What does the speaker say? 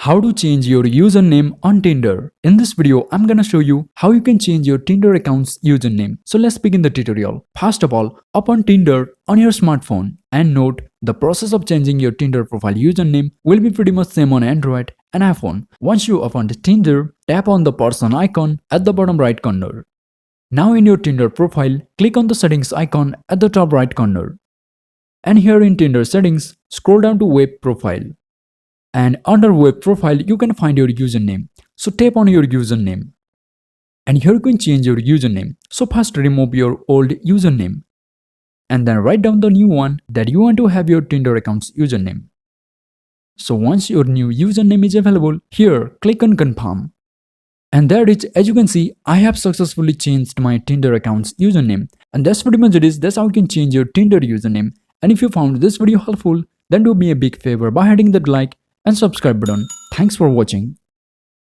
How to change your username on Tinder. In this video, I'm gonna show you how you can change your Tinder account's username. So let's begin the tutorial. First of all, open Tinder on your smartphone and note the process of changing your Tinder profile username will be pretty much same on Android and iPhone. Once you open the Tinder, tap on the person icon at the bottom right corner. Now in your Tinder profile, click on the settings icon at the top right corner. And here in Tinder settings, scroll down to web profile. And under web profile, you can find your username. So tap on your username. And here you can change your username. So first remove your old username. And then write down the new one that you want to have your Tinder account's username. So once your new username is available, here click on confirm. And there it is. As you can see, I have successfully changed my Tinder account's username. And that's pretty much it is. That's how you can change your Tinder username. And if you found this video helpful, then do me a big favor by hitting that like and subscribe button. Thanks for watching.